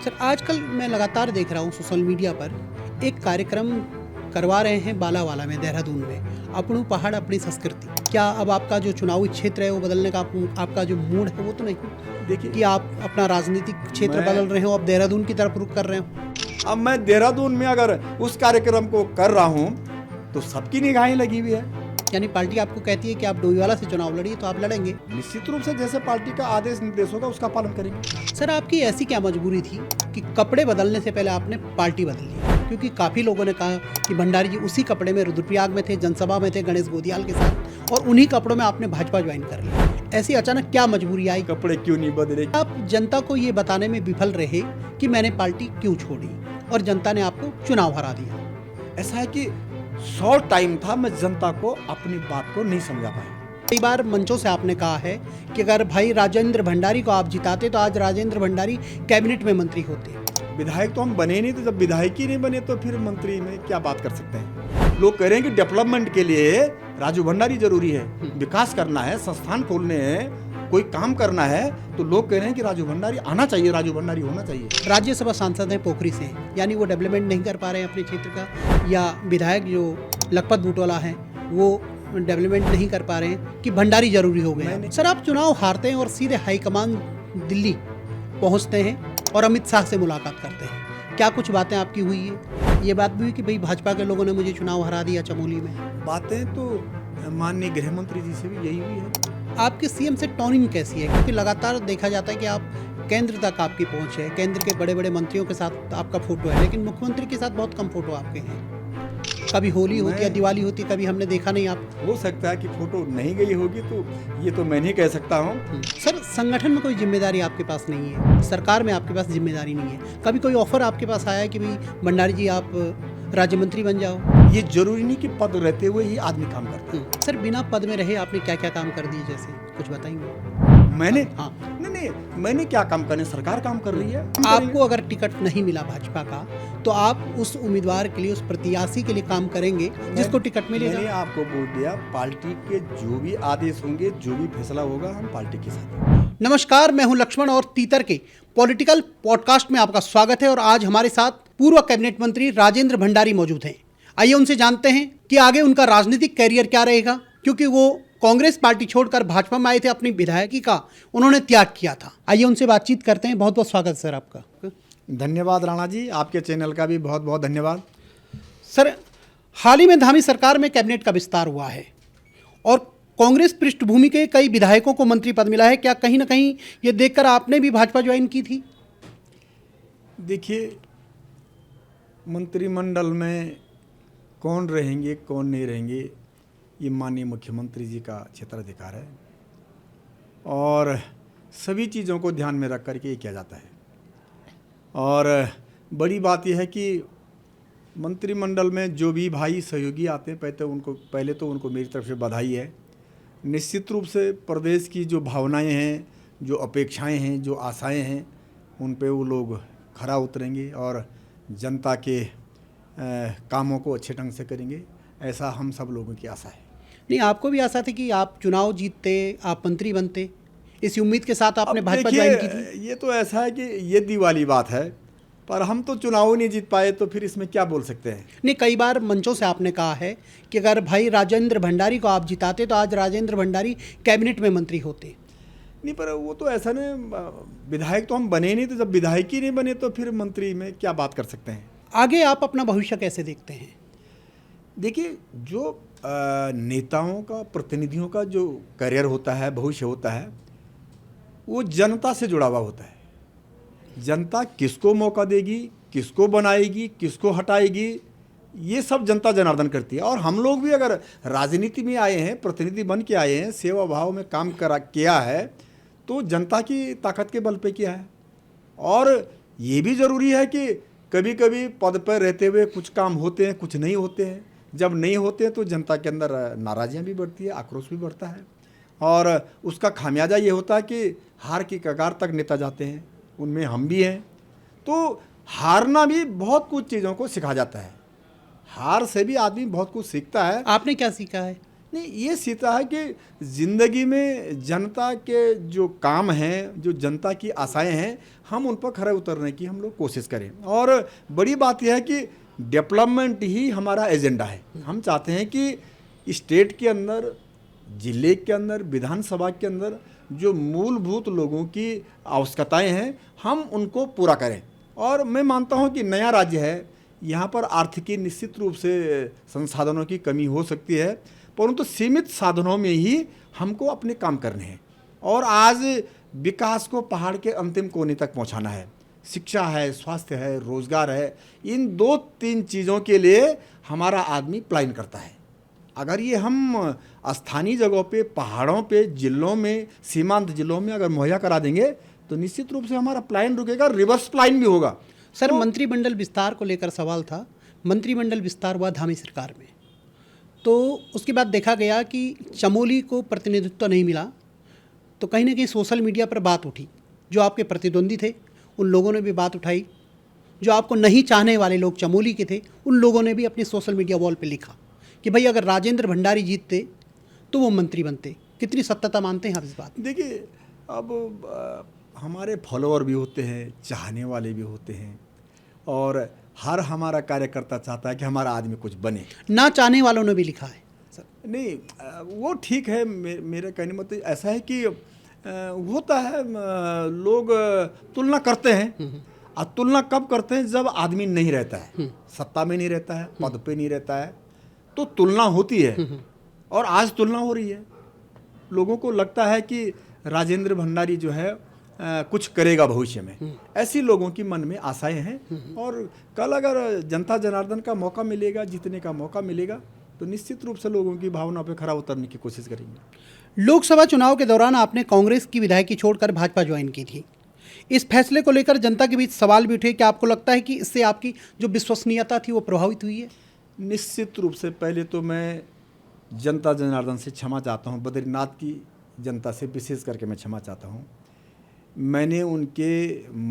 Sir आजकल मैं लगातार देख रहा हूँ सोशल मीडिया पर एक कार्यक्रम करवा रहे हैं बालावाला में, देहरादून में, अपनू पहाड़ अपनी संस्कृति। क्या अब आपका जो चुनावी क्षेत्र है वो बदलने का आपका जो मूड है वो तो नहीं देखिए कि आप अपना राजनीतिक क्षेत्र बदल रहे हो, अब देहरादून की तरफ रुख कर रहे हो? अब मैं देहरादून में अगर उस कार्यक्रम को कर रहा हूँ तो सबकी निगाहें लगी हुई है। यानी पार्टी आपको कहती है कि आप डोईवाला से चुनाव लड़िए तो आप लड़ेंगे? निश्चित रूप से जैसे पार्टी का आदेश निर्देश होगा उसका पालन करेंगे। सर आपकी ऐसी क्या मजबूरी थी कि कपड़े बदलने से पहले आपने पार्टी बदली? क्योंकि काफ़ी लोगों ने कहा कि भंडारी जी उसी कपड़े में रुद्रप्रयाग में थे, जनसभा में थे गणेश गोदियाल के साथ, और उन्हीं कपड़ों में आपने भाजपा ज्वाइन कर लिया। ऐसी अचानक क्या मजबूरी आई? कपड़े क्यों नहीं बदले? आप जनता को ये बताने में विफल रहे कि मैंने पार्टी क्यों छोड़ी और जनता ने आपको चुनाव हरा दिया। ऐसा है कि शॉर्ट टाइम था, मैं जनता को अपनी बात को नहीं समझा पाया। कई बार मंचों से आपने कहा है कि अगर भाई राजेंद्र भंडारी को आप जिताते तो आज राजेंद्र भंडारी कैबिनेट में मंत्री होते। विधायक तो हम बने नहीं, तो जब विधायक ही नहीं बने तो फिर मंत्री में क्या बात कर सकते हैं। लोग कह रहे हैं कि डेवलपमेंट के लिए राजू भंडारी जरूरी है, विकास करना है, संस्थान खोलने हैं, कोई काम करना है, तो लोग कह रहे हैं कि राजू भंडारी आना चाहिए, राजू भंडारी होना चाहिए। राज्यसभा सांसद हैं पोखरी से, यानी वो डेवलपमेंट नहीं कर पा रहे हैं अपने क्षेत्र का, या विधायक जो लखपत बूटवाला हैं वो डेवलपमेंट नहीं कर पा रहे हैं कि भंडारी जरूरी हो गए? सर आप चुनाव हारते हैं और सीधे हाईकमान दिल्ली पहुंचते हैं और अमित शाह से मुलाकात करते हैं। क्या कुछ बातें आपकी हुई है? ये बात भी हुई कि भाई भाजपा के लोगों ने मुझे चुनाव हरा दिया चमोली में? बातें तो माननीय गृह मंत्री जी से भी यही हुई है। आपके सीएम से टोनिंग कैसी है? क्योंकि लगातार देखा जाता है कि आप केंद्र तक आपकी पहुंच है, केंद्र के बड़े बड़े मंत्रियों के साथ आपका फोटो है, लेकिन मुख्यमंत्री के साथ बहुत कम फोटो आपके हैं। कभी होली होती है, दिवाली होती है, कभी हमने देखा नहीं आप। हो सकता है कि फोटो नहीं गई होगी, तो ये तो मैं नहीं कह सकता हूँ। सर संगठन में कोई जिम्मेदारी आपके पास नहीं है, सरकार में आपके पास जिम्मेदारी नहीं है। कभी कोई ऑफर आपके पास आया है कि भाई भंडारी जी आप राज्य मंत्री बन जाओ? ये जरूरी नहीं कि पद रहते हुए ही आदमी काम करता है। सर बिना पद में रहे आपने क्या क्या काम कर दिए, जैसे कुछ बताएंगे? मैंने हाँ नहीं, मैंने क्या काम करने, सरकार काम कर रही है। आपको अगर टिकट नहीं मिला भाजपा का तो आप उस उम्मीदवार के लिए, उस प्रत्याशी के लिए काम करेंगे जिसको टिकट मिलेगा? मैंने आपको बोल दिया, पार्टी के जो भी आदेश होंगे, जो भी फैसला होगा, हम पार्टी के साथ। नमस्कार, मैं हूं लक्ष्मण और तीतर के पॉलिटिकल पॉडकास्ट में आपका स्वागत है। और आज हमारे साथ पूर्व कैबिनेट मंत्री राजेंद्र भंडारी मौजूद हैं। आइए उनसे जानते हैं कि आगे उनका राजनीतिक कैरियर क्या रहेगा, क्योंकि वो कांग्रेस पार्टी छोड़कर भाजपा में आए थे, अपनी विधायकी का उन्होंने त्याग किया था। आइए उनसे बातचीत करते हैं। बहुत बहुत स्वागत सर आपका। धन्यवाद राणा जी, आपके चैनल का भी बहुत बहुत धन्यवाद। सर हाल ही में धामी सरकार में कैबिनेट का विस्तार हुआ है और कांग्रेस पृष्ठभूमि के कई विधायकों को मंत्री पद मिला है। क्या कहीं ना कहीं ये देखकर आपने भी भाजपा ज्वाइन की थी? देखिए, मंत्रिमंडल में कौन रहेंगे कौन नहीं रहेंगे ये माननीय मुख्यमंत्री जी का क्षेत्राधिकार है, और सभी चीज़ों को ध्यान में रख करके ये किया जाता है। और बड़ी बात यह है कि मंत्रिमंडल में जो भी भाई सहयोगी आते हैं, पहले तो उनको मेरी तरफ से बधाई है। निश्चित रूप से प्रदेश की जो भावनाएं हैं, जो अपेक्षाएं हैं, जो आशाएं हैं, उन पे वो लोग खरा उतरेंगे और जनता के कामों को अच्छे ढंग से करेंगे, ऐसा हम सब लोगों की आशा है। नहीं, आपको भी आशा थी कि आप चुनाव जीतते, आप मंत्री बनते, इस उम्मीद के साथ आपने भाजपा ज्वाइन की थी? ये तो ऐसा है कि ये दीवाली बात है, पर हम तो चुनाव नहीं जीत पाए, तो फिर इसमें क्या बोल सकते हैं। नहीं, कई बार मंचों से आपने कहा है कि अगर भाई राजेंद्र भंडारी को आप जिताते तो आज राजेंद्र भंडारी कैबिनेट में मंत्री होते। नहीं, पर वो तो ऐसा नहीं, विधायक तो हम बने नहीं, तो जब विधायक ही नहीं बने तो फिर मंत्री में क्या बात कर सकते हैं। आगे आप अपना भविष्य कैसे देखते हैं? देखिए, जो नेताओं का, प्रतिनिधियों का जो करियर होता है, भविष्य होता है, वो जनता से जुड़ा हुआ होता है। जनता किसको मौका देगी, किसको बनाएगी, किसको हटाएगी, ये सब जनता जनार्दन करती है। और हम लोग भी अगर राजनीति में आए हैं, प्रतिनिधि बन के आए हैं, सेवा भाव में काम किया है, तो जनता की ताकत के बल पे किया है। और ये भी ज़रूरी है कि कभी कभी पद पर रहते हुए कुछ काम होते हैं, कुछ नहीं होते हैं। जब नहीं होते हैं तो जनता के अंदर नाराज़ियाँ भी बढ़ती है, आक्रोश भी बढ़ता है, और उसका खामियाजा ये होता है कि हार की कगार तक नेता जाते हैं, उनमें हम भी हैं। तो हारना भी बहुत कुछ चीज़ों को सिखा जाता है, हार से भी आदमी बहुत कुछ सीखता है। आपने क्या सीखा है? नहीं, ये सीता है कि ज़िंदगी में जनता के जो काम हैं, जो जनता की आशाएं हैं, हम उन पर खरे उतरने की हम लोग कोशिश करें। और बड़ी बात यह है कि डेवलपमेंट ही हमारा एजेंडा है। हम चाहते हैं कि स्टेट के अंदर, जिले के अंदर, विधानसभा के अंदर जो मूलभूत लोगों की आवश्यकताएं हैं, हम उनको पूरा करें। और मैं मानता हूं कि नया राज्य है, यहाँ पर आर्थिकी निश्चित रूप से संसाधनों की कमी हो सकती है, परंतु सीमित साधनों में ही हमको अपने काम करने हैं। और आज विकास को पहाड़ के अंतिम कोने तक पहुँचाना है। शिक्षा है, स्वास्थ्य है, रोजगार है, इन 2-3 चीज़ों के लिए हमारा आदमी प्लान करता है। अगर ये हम स्थानीय जगहों पे, पहाड़ों पे, जिलों में, सीमांत जिलों में अगर मुहैया करा देंगे तो निश्चित रूप से हमारा प्लान रुकेगा, रिवर्स प्लान भी होगा। सर, मंत्रिमंडल विस्तार को लेकर सवाल था। मंत्रिमंडल विस्तार हुआ धामी सरकार में, तो उसके बाद देखा गया कि चमोली को प्रतिनिधित्व नहीं मिला, तो कहीं ना कहीं सोशल मीडिया पर बात उठी। जो आपके प्रतिद्वंदी थे उन लोगों ने भी बात उठाई, जो आपको नहीं चाहने वाले लोग चमोली के थे उन लोगों ने भी अपनी सोशल मीडिया वॉल पे लिखा कि भाई अगर राजेंद्र भंडारी जीतते तो वो मंत्री बनते। कितनी सत्यता मानते हैं आप इस बात? देखिए, अब हमारे फॉलोअर भी होते हैं, चाहने वाले भी होते हैं, और हर हमारा कार्यकर्ता चाहता है कि हमारा आदमी कुछ बने। ना चाहने वालों ने भी लिखा है सर। नहीं, वो ठीक है। मेरे कहने मतलब ऐसा है कि होता है, लोग तुलना करते हैं। और तुलना कब करते हैं? जब आदमी नहीं रहता है, सत्ता में नहीं रहता है, पद पे नहीं रहता है, तो तुलना होती है। और आज तुलना हो रही है। लोगों को लगता है कि राजेंद्र भंडारी जो है कुछ करेगा भविष्य में, ऐसी लोगों की मन में आशाएं हैं। और कल अगर जनता जनार्दन का मौका मिलेगा, जीतने का मौका मिलेगा, तो निश्चित रूप से लोगों की भावना पे खरा उतरने की कोशिश करेंगे। लोकसभा चुनाव के दौरान आपने कांग्रेस की विधायकी छोड़कर भाजपा ज्वाइन की थी। इस फैसले को लेकर जनता के बीच सवाल भी उठे कि आपको लगता है कि इससे आपकी जो विश्वसनीयता थी वो प्रभावित हुई है? निश्चित रूप से पहले तो मैं जनता जनार्दन से क्षमा चाहता हूँ, बद्रीनाथ की जनता से विशेष करके मैं क्षमा चाहता हूँ। मैंने उनके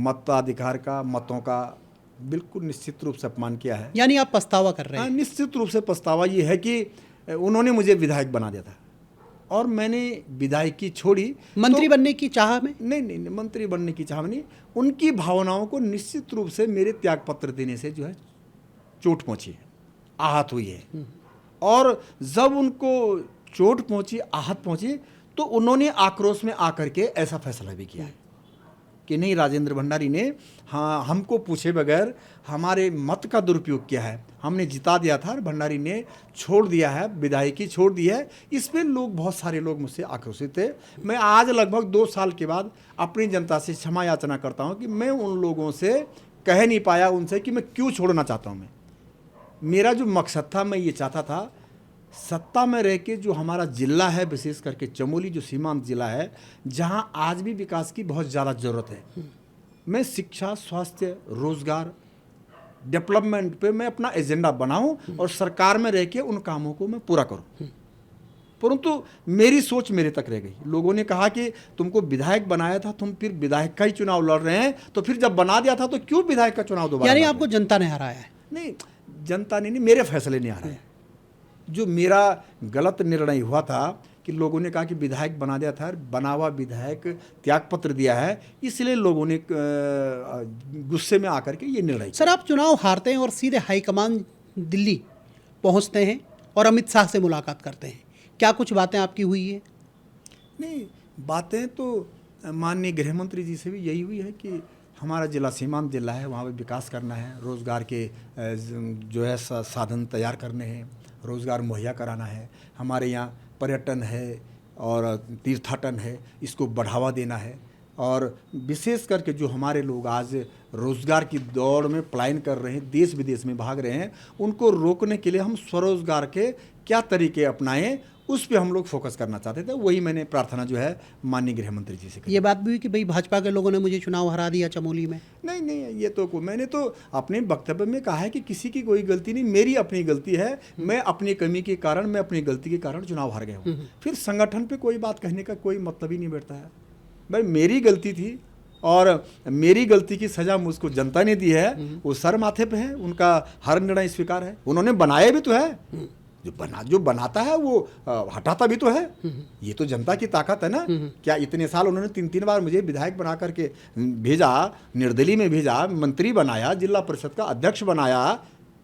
मताधिकार का, मतों का बिल्कुल निश्चित रूप से अपमान किया है। यानी आप पछतावा कर रहे हैं? निश्चित रूप से पछतावा ये है कि उन्होंने मुझे विधायक बना दिया था और मैंने विधायकी छोड़ी। मंत्री बनने की चाह में? नहीं, मंत्री बनने की चाह में नहीं। उनकी भावनाओं को निश्चित रूप से मेरे त्यागपत्र देने से जो है चोट पहुंची है, आहत हुई है। और जब उनको चोट पहुंची, आहत पहुंची, तो उन्होंने आक्रोश में आकर के ऐसा फैसला भी किया है कि नहीं, राजेंद्र भंडारी ने हमको पूछे बगैर हमारे मत का दुरुपयोग किया है। हमने जिता दिया था, भंडारी ने छोड़ दिया है, विधायकी छोड़ दी है। इस पर लोग, बहुत सारे लोग मुझसे आक्रोशित थे। मैं आज लगभग 2 साल के बाद अपनी जनता से क्षमा याचना करता हूं कि मैं उन लोगों से कह नहीं पाया उनसे कि मैं क्यों छोड़ना चाहता हूं। मेरा जो मकसद था, मैं ये चाहता था सत्ता में रह के जो हमारा जिला है, विशेष करके चमोली जो सीमांत जिला है, जहां आज भी विकास की बहुत ज़्यादा ज़रूरत है, मैं शिक्षा, स्वास्थ्य, रोजगार, डेवलपमेंट पे मैं अपना एजेंडा बनाऊं और सरकार में रह के उन कामों को मैं पूरा करूं। परंतु मेरी सोच मेरे तक रह गई। लोगों ने कहा कि तुमको विधायक बनाया था, तुम फिर विधायक का ही चुनाव लड़ रहे हैं, तो फिर जब बना दिया था तो क्यों विधायक का चुनाव दोबारा? यानी आपको जनता ने हराया है? नहीं, जनता ने नहीं, मेरे फैसले ने हराया। जो मेरा गलत निर्णय हुआ था कि लोगों ने कहा कि विधायक बना दिया था, बना हुआ विधायक त्यागपत्र दिया है, इसलिए लोगों ने गुस्से में आकर के ये निर्णय। सर, आप चुनाव हारते हैं और सीधे हाईकमान दिल्ली पहुंचते हैं और अमित शाह से मुलाकात करते हैं। क्या कुछ बातें आपकी हुई है? नहीं, बातें तो माननीय गृह मंत्री जी से भी यही हुई है कि हमारा जिला सीमांत जिला है, वहाँ पे विकास करना है, रोज़गार के जो है साधन तैयार करने हैं, रोज़गार मुहैया कराना है। हमारे यहाँ पर्यटन है और तीर्थाटन है, इसको बढ़ावा देना है। और विशेष करके जो हमारे लोग आज रोज़गार की दौड़ में पलायन कर रहे हैं, देश विदेश में भाग रहे हैं, उनको रोकने के लिए हम स्वरोजगार के क्या तरीके अपनाएं, उस पे हम लोग फोकस करना चाहते थे। वही मैंने प्रार्थना जो है माननीय गृह मंत्री जी से की। ये बात भी हुई कि भाई भाजपा के लोगों ने मुझे चुनाव हरा दिया चमोली में? नहीं, ये तो मैंने तो अपने वक्तव्य में कहा है कि किसी की कोई गलती नहीं, मेरी अपनी गलती है। मैं अपनी कमी के कारण, मैं अपनी गलती के कारण चुनाव हार गया हूँ। फिर संगठन पे कोई बात कहने का कोई मतलब ही नहीं बैठता है। भाई मेरी गलती थी और मेरी गलती की सज़ा मुझको जनता ने दी है, वो सर माथे पे है, उनका हर निर्णय स्वीकार है। उन्होंने बनाया भी तो है, जो बनाता है वो हटाता भी तो है। ये तो जनता की ताकत है ना। क्या इतने साल उन्होंने 3-3 बार मुझे विधायक बना करके भेजा, निर्दलीय में भेजा, मंत्री बनाया, जिला परिषद का अध्यक्ष बनाया,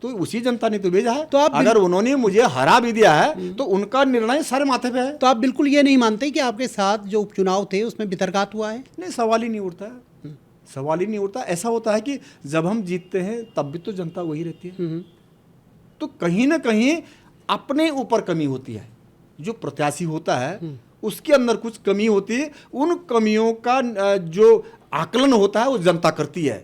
तो उसी जनता ने तो भेजा है। तो आप अगर उन्होंने मुझे हरा भी दिया है तो उनका निर्णय सर माथे पे है। तो आप बिल्कुल ये नहीं मानते कि आपके साथ जो उपचुनाव थे उसमें वितर्कात हुआ है? नहीं, सवाल ही नहीं उठता है, सवाल ही नहीं उठता। ऐसा होता है कि जब हम जीतते हैं तब भी तो जनता वही रहती है, तो कहीं ना कहीं अपने ऊपर कमी होती है। जो प्रत्याशी होता है उसके अंदर कुछ कमी होती है, उन कमियों का जो आकलन होता है वो जनता करती है।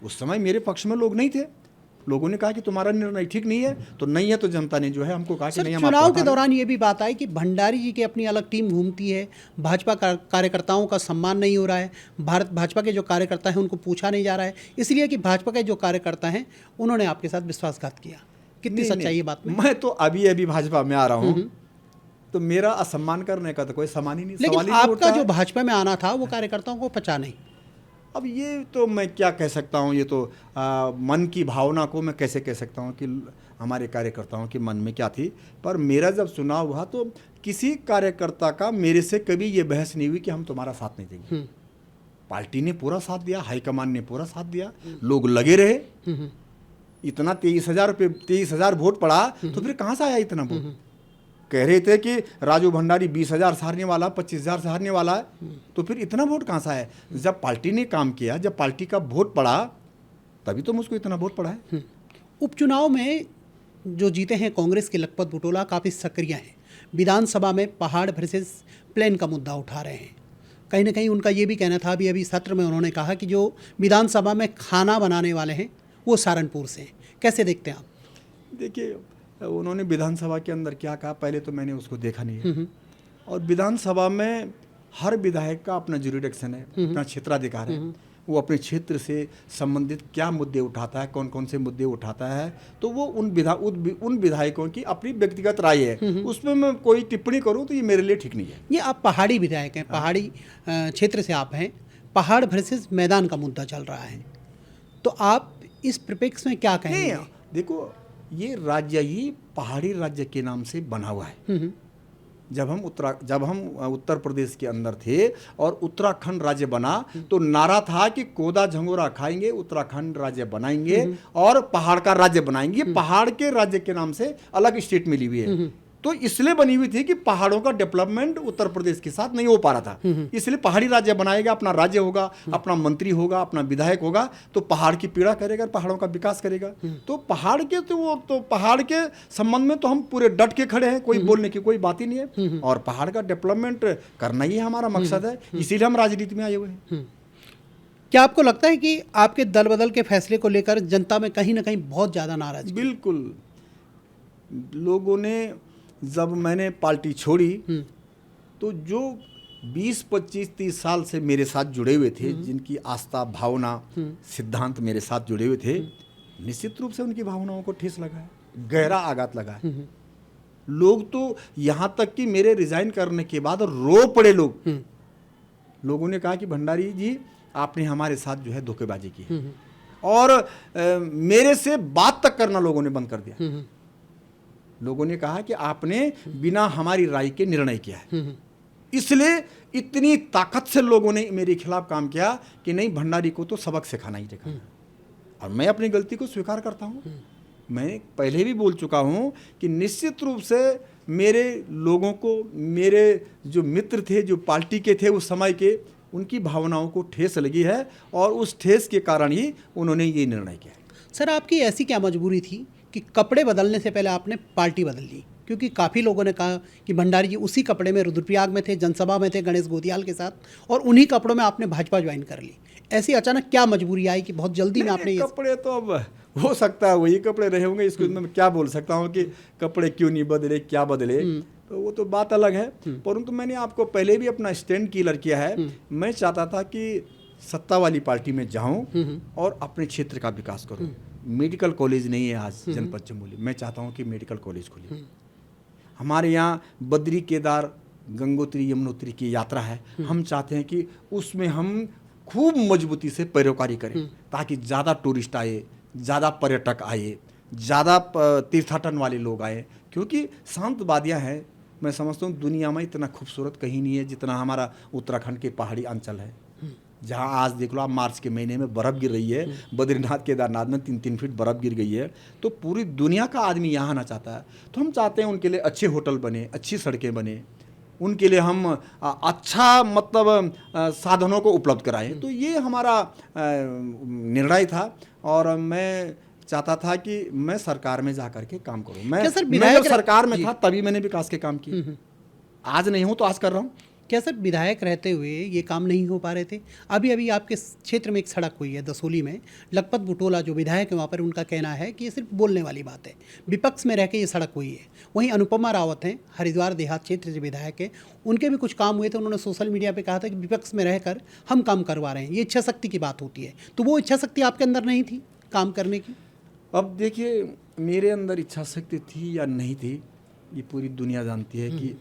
उस समय मेरे पक्ष में लोग नहीं थे, लोगों ने कहा कि तुम्हारा निर्णय ठीक नहीं है, तो नहीं है, तो जनता ने जो है हमको कहा कि नहीं। चुनाव के दौरान ये भी बात आई कि भंडारी जी की अपनी अलग टीम घूमती है, भाजपा कार्यकर्ताओं का सम्मान नहीं हो रहा है, भाजपा के जो कार्यकर्ता हैं उनको पूछा नहीं जा रहा है, इसलिए कि भाजपा के जो कार्यकर्ता हैं उन्होंने आपके साथ विश्वासघात किया। कितनी सच्चाई है बात में? मैं तो अभी भाजपा में आ रहा हूँ, तो मेरा असम्मान करने का तो कोई सवाल ही नहीं। लेकिन आपका जो भाजपा में आना था वो कार्यकर्ताओं को पचा नहीं। अब ये तो मैं क्या कह सकता हूँ, ये तो मन की भावना को मैं कैसे कह सकता हूँ कि हमारे कार्यकर्ताओं के मन में क्या थी। पर मेरा जब चुनाव हुआ तो किसी कार्यकर्ता का मेरे से कभी ये बहस नहीं हुई कि हम तुम्हारा साथ नहीं देंगे। पार्टी ने पूरा साथ दिया, हाईकमान ने पूरा साथ दिया, लोग लगे रहे। इतना 23,000 वोट पड़ा तो फिर कहाँ से आया इतना वोट? कह रहे थे कि राजू भंडारी 20,000 से हारने वाला, 25,000 से हारने वाला है, तो फिर इतना वोट कहाँ से आया? जब पार्टी ने काम किया, जब पार्टी का वोट पड़ा, तभी तो मुझको इतना वोट पड़ा है। उपचुनाव में जो जीते हैं कांग्रेस के लखपत बुटोला काफ़ी सक्रिय हैं, विधानसभा में पहाड़ वर्सेस प्लेन का मुद्दा उठा रहे हैं। कहीं ना कहीं उनका ये भी कहना था, अभी सत्र में उन्होंने कहा कि जो विधानसभा में खाना बनाने वाले हैं वो सहारनपुर से हैं। कैसे देखते हैं आप? देखिए, उन्होंने विधानसभा के अंदर क्या कहा, पहले तो मैंने उसको देखा नहीं है। और विधानसभा में हर विधायक का अपना ज्यूरिडिक्शन है, अपना क्षेत्राधिकार है। वो अपने क्षेत्र से संबंधित क्या मुद्दे उठाता है, कौन कौन से मुद्दे उठाता है, तो वो उन विधायकों की अपनी व्यक्तिगत राय है, उसमें मैं कोई टिप्पणी करूं तो ये मेरे लिए ठीक नहीं है। ये आप पहाड़ी विधायक हैं, पहाड़ी क्षेत्र से आप हैं, पहाड़ वर्सेस मैदान का मुद्दा चल रहा है, तो आप इस परिप्रेक्ष्य में क्या कहेंगे? देखो, ये राज्य ही पहाड़ी राज्य के नाम से बना हुआ है। जब हम उत्तर प्रदेश के अंदर थे और उत्तराखंड राज्य बना, तो नारा था कि कोदा झंगोरा खाएंगे, उत्तराखंड राज्य बनाएंगे और पहाड़ का राज्य बनाएंगे। पहाड़ के राज्य के नाम से अलग स्टेट मिली हुई है, तो इसलिए बनी हुई थी कि पहाड़ों का डेवलपमेंट उत्तर प्रदेश के साथ नहीं हो पा रहा था, इसलिए पहाड़ी राज्य बनाएगा, अपना राज्य होगा, अपना मंत्री होगा, अपना विधायक होगा, तो पहाड़ की पीड़ा करेगा, पहाड़ों का विकास करेगा। तो पहाड़ के संबंध में तो हम पूरे डट के खड़े हैं, कोई बोलने की कोई बात ही नहीं है, और पहाड़ का डेवलपमेंट करना ही हमारा मकसद है, इसीलिए हम राजनीति में आए हुए हैं। क्या आपको लगता है कि आपके दल बदल के फैसले को लेकर जनता में कहीं ना कहीं बहुत ज़्यादा नाराजगी? बिल्कुल, लोगों ने, जब मैंने पार्टी छोड़ी तो जो 20, 25, 30 साल से मेरे साथ जुड़े हुए थे, जिनकी आस्था, भावना, सिद्धांत मेरे साथ जुड़े हुए थे, निश्चित रूप से उनकी भावनाओं को ठेस लगा है, गहरा आघात लगा है। लोग तो यहाँ तक कि मेरे रिजाइन करने के बाद रो पड़े लोगों ने कहा कि भंडारी जी, आपने हमारे साथ जो है धोखेबाजी की, और मेरे से बात तक करना लोगों ने बंद कर दिया। लोगों ने कहा कि आपने बिना हमारी राय के निर्णय किया है, इसलिए इतनी ताकत से लोगों ने मेरे खिलाफ काम किया कि नहीं, भंडारी को तो सबक सिखाना ही देखा। और मैं अपनी गलती को स्वीकार करता हूं। मैं पहले भी बोल चुका हूं कि निश्चित रूप से मेरे लोगों को, मेरे जो मित्र थे, जो पार्टी के थे उस समय के, उनकी भावनाओं को ठेस लगी है, और उस ठेस के कारण ही उन्होंने ये निर्णय किया है। सर, आपकी ऐसी क्या मजबूरी थी कि कपड़े बदलने से पहले आपने पार्टी बदल ली? क्योंकि काफ़ी लोगों ने कहा कि भंडारी जी उसी कपड़े में रुद्रप्रयाग में थे, जनसभा में थे गणेश गोदियाल के साथ, और उन्हीं कपड़ों में आपने भाजपा ज्वाइन कर ली। ऐसी अचानक क्या मजबूरी आई कि बहुत जल्दी में आपने? कपड़े तो अब हो सकता है वही कपड़े रहे होंगे, इसको मैं क्या बोल सकता हूँ कि कपड़े क्यों नहीं बदले, क्या बदले, तो वो तो बात अलग है। परंतु मैंने आपको पहले भी अपना स्टैंड क्लियर किया है। मैं चाहता था कि सत्ता वाली पार्टी में जाऊं और अपने क्षेत्र का विकास करूं। मेडिकल कॉलेज नहीं है आज जनपद चमोली, मैं चाहता हूं कि मेडिकल कॉलेज खुले। हमारे यहाँ बद्री, केदार, गंगोत्री, यमुनोत्री की यात्रा है, हम चाहते हैं कि उसमें हम खूब मजबूती से पैरोकारी करें, ताकि ज़्यादा टूरिस्ट आए, ज़्यादा पर्यटक आए, ज़्यादा तीर्थाटन वाले लोग आए, क्योंकि शांत वादियाँ हैं। मैं समझता हूँ दुनिया में इतना खूबसूरत कहीं नहीं है जितना हमारा उत्तराखंड के पहाड़ी अंचल है, जहाँ आज देख लो आप मार्च के महीने में बर्फ़ गिर रही है। बद्रीनाथ केदारनाथ में 3-3 फीट बर्फ़ गिर गई है। तो पूरी दुनिया का आदमी यहाँ आना चाहता है। तो हम चाहते हैं उनके लिए अच्छे होटल बने, अच्छी सड़कें बने, उनके लिए हम अच्छा मतलब साधनों को उपलब्ध कराएं। तो ये हमारा निर्णय था और मैं चाहता था कि मैं सरकार में जा कर के काम करूं। मैं जब सरकार में था तभी मैंने विकास के काम किए। आज नहीं हूं तो आज कर रहा हूं। क्या सर विधायक रहते हुए ये काम नहीं हो पा रहे थे? अभी अभी आपके क्षेत्र में एक सड़क हुई है दसोली में, लखपत बुटोला जो विधायक है वहाँ पर उनका कहना है कि ये सिर्फ बोलने वाली बात है, विपक्ष में रह के ये सड़क हुई है। वहीं अनुपमा रावत हैं, हरिद्वार देहात क्षेत्र से विधायक है, उनके भी कुछ काम हुए थे। उन्होंने सोशल मीडिया पर कहा था कि विपक्ष में रहकर हम काम करवा रहे हैं। ये इच्छा शक्ति की बात होती है, तो वो इच्छा शक्ति आपके अंदर नहीं थी काम करने की? अब देखिए, मेरे अंदर इच्छा शक्ति थी या नहीं थी ये पूरी दुनिया जानती है कि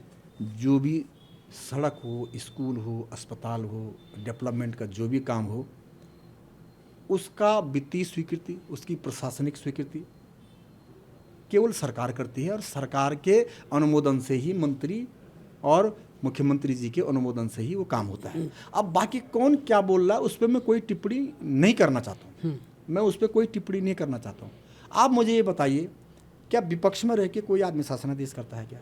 जो भी सड़क हो, स्कूल हो, अस्पताल हो, डेवलपमेंट का जो भी काम हो, उसका वित्तीय स्वीकृति, उसकी प्रशासनिक स्वीकृति केवल सरकार करती है और सरकार के अनुमोदन से ही, मंत्री और मुख्यमंत्री जी के अनुमोदन से ही वो काम होता है। अब बाकी कौन क्या बोल रहा है उस पर मैं कोई टिप्पणी नहीं करना चाहता हूँ। मैं उस पर कोई टिप्पणी नहीं करना चाहता हूँ। आप मुझे ये बताइए, क्या विपक्ष में रह के कोई आदमी शासनादेश करता है क्या?